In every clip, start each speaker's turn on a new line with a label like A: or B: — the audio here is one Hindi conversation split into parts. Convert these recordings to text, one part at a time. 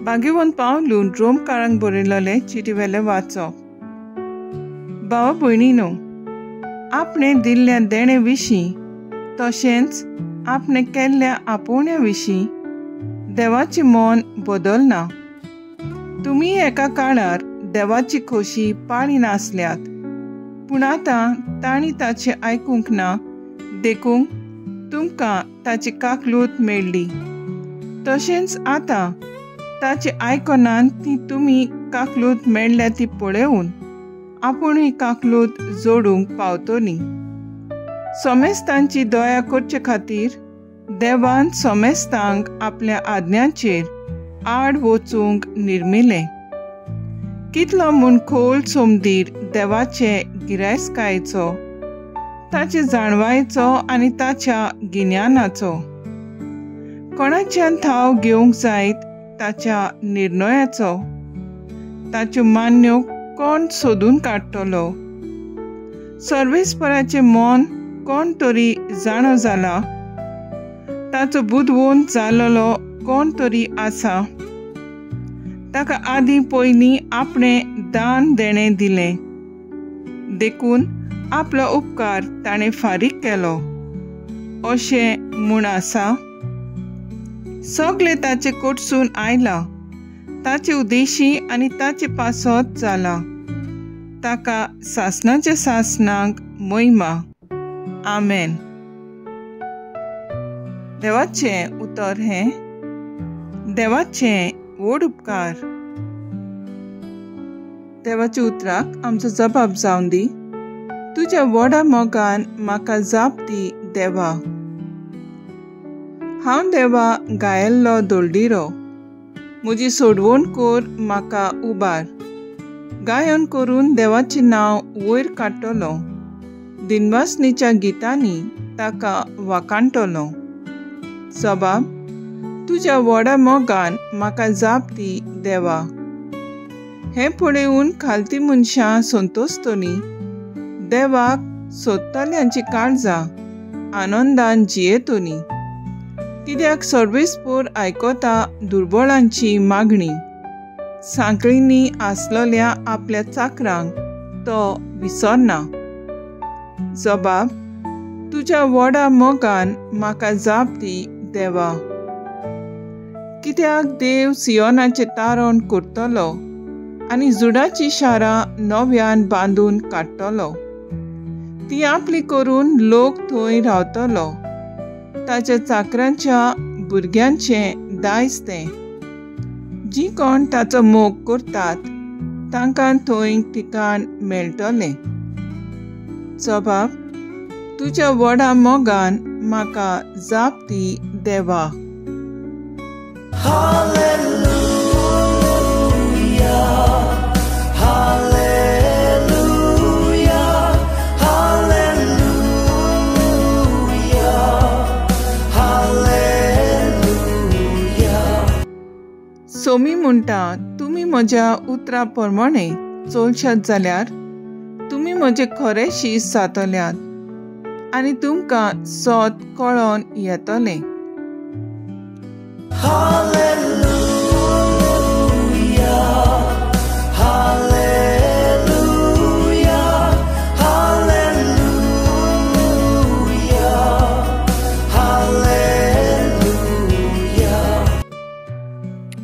A: भाग्यवन पावलून रोम काळांक बरयलोले चिटीवेले वाचप. भावा भयणीनो, आपणे दिल्ल्या देणे विशीं तशेंच आपणे केल्ल्या आपोवण्या विशीं देवाचें मन बदलना. तुमी एका काळार देवाची खोशी पाळी नासल्यात, पूण आतां तांणी ताचें आयकूंक ना देखून तुमकां ताची काकलूत मेळ्ळी. तशेंच आतां ताचे आयकनान ती तुमी काकलूत मेळ्ळ्या ती पळोवन आपुणूय काकलूत जोडूंक पावतलीं. सोमेस्तांची दया करचे खातीर देवान सोमेस्तांक आपल्या आज्ञांचेर आड वचूंक निर्मिलें. कितलो म्हूण खोल सोमदीर देवाचे गिरायस्कायेचो, ताचे जाणवायेचो आनी ताच्या गिन्यानाचो. कोणाच्यान थाव घेवंक जायत ताच्या निर्णयाचो, ताच्यो मान्यो कोण सोदून काडटलो. सर्वेस्पराचें मन कोण तरी जाणो जाला, ताचो बुदवून जाल्लो कोण तरी आसा. ताका आदीं पयलीं आपणें दान देणें दिलें, देखून आपलो उपकार ताणें फारीक केलो अशें म्हूण आसा. सगळें ताचे कडसून आयलां, ताचे उद्देशी आनी ताचे पासत जाला. ताका सासणाच्या सासणांक महिमा. आमेन. देवाचें उतर हें. देवाचें व्हड उपकार. देवाच्या उतराक आमचो जबाब जावन दी. तुज्या व्हडा मोगान म्हाका जाप दी देवा. हांव देवा गायल्लो दोलडिरो, म्हजी सोडवण कोर म्हाका उबार. गायन करून देवाचें नांव वयर काडटलो, दिनवासनीच्या गितांनी ताका वाखाणटलो. जबाब. तुज्या व्हडा मोगान म्हाका जाप दी देवा. हें पळोवन खालती मनशां संतोस्तलीं, देवाक सोदतल्यांची काळजां आनंदान जियेतलीं. कित्याक सर्वेस्पर आयकता दुर्बळांची मागणी, सांकळींनी आसलेल्या आपल्या चाकरांक तो विसरना. जबाब. तुज्या व्हडा मोगान म्हाका जाप दी देवा. कित्याक देव सियोनाचें तारण करतलो आनी जुडाची शारां नव्यान बांदून काडटलो. ती आपली करून लोक थंय रावतलो. ताच्या चाकरांच्या भुरग्यांचें दायज तें. जीं कोण ताचो मोग करतात तांकां थंय ठिकाण मेळटलें. जबाब. तुज्या व्हडा मोगान म्हाका जाप दी देवा. सोमी म्हणटा, तुमी म्हज्या उतरा प्रमाणे चलशात जाल्यार तुमी म्हजे खरे शीस जातल्यात आनी तुमकां सोत कळोन येतलें.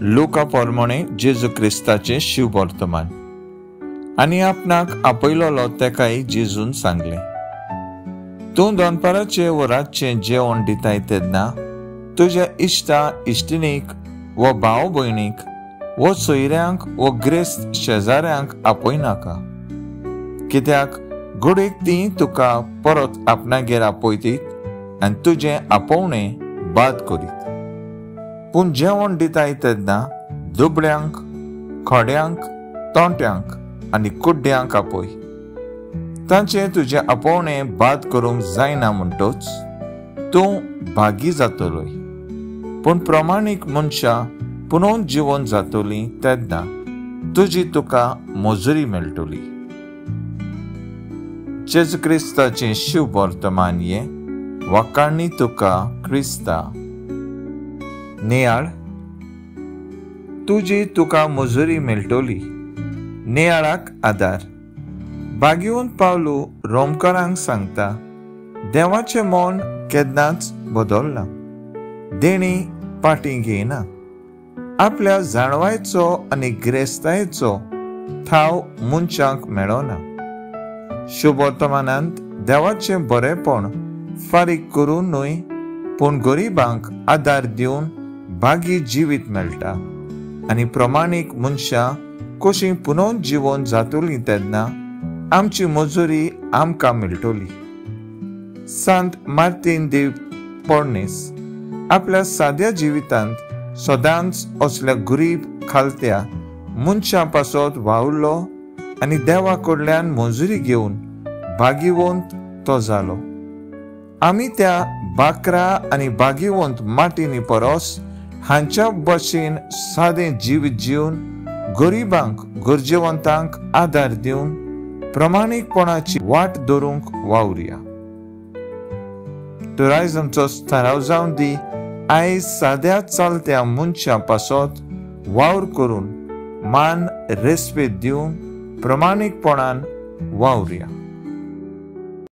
B: लुका प्रमाणे जेजू क्रिस्ताचें शिव वर्तमान. आनी आपणाक आपयलोलो तेकाय जेजून सांगलें, तूं दनपाराचें व रातचें जेवण दिताय तेन्ना तुज्या इश्टा इश्टिणीक व भाव भयणीक व सोयऱ्यांक व ग्रेस्त शेजाऱ्यांक आपयनाका. कित्याक घडीक तीं तुका परत आपणागेर आपयतीत आनी तुजें आपोवणें बाद करीत. पूण जेवण दिताय तेन्ना दुबळ्यांक, खोड्यांक, तोंट्यांक आनी कुड्ड्यांक आपय. तांचें तुजें आपोवणें बाद करूंक जायना म्हणटच तूं भागी जातलोय. पूण प्रमाणीक मनशां पुनर्जीवन जातलीं तेन्ना तुजी तुका मजुरी मेळटली. जेजू क्रिस्ताचें शिव वर्तमान हें वाखाणणी तुका क्रिस्ता. नियाळ. तुका मजुरी मेळटली. नियाळाक आदार. बागीवन पावलू रोमकारांक सांगता, देवाचें मन केन्नाच बदलना. देणी पाटी घेयना. आपल्या जाणवायचो आनी गिरेस्तायेचो थाव मनशांक मेळना. शुभ वर्तमानांत देवाचें बरेपण फारीक करून न्हय, पूण गरिबांक आदार दिवन बागी जिवीत मेळटा. आनी प्रमाणीक मनशां कशीं पुनर्जीवन जातलीं तेन्ना आमची मजुरी आमकां मेळटली. सांत मार्तीन दी पोर्नीस आपल्या साद्या जिवितांत सदांच असल्या गरीब खालत्या मनशां पासत वावुरलो आनी देवा कडल्यान मजुरी घेवन बागीवंत तो जालो. आमी त्या बाकरा आनी बागीवंत माटिनी परस हांच्या भशेन सादें जिवीत जिवन गरिबांक गरजेवंतांक आदार दिवन प्रमाणीकपणाची वाट धरूंक वावुरया. तर आयज आमचो थाराव जावन दी आयज साद्या चलत्या मनशां पासत वावर करून मान रेस्पेद दिवन प्रमाणीकपणान वावुरया.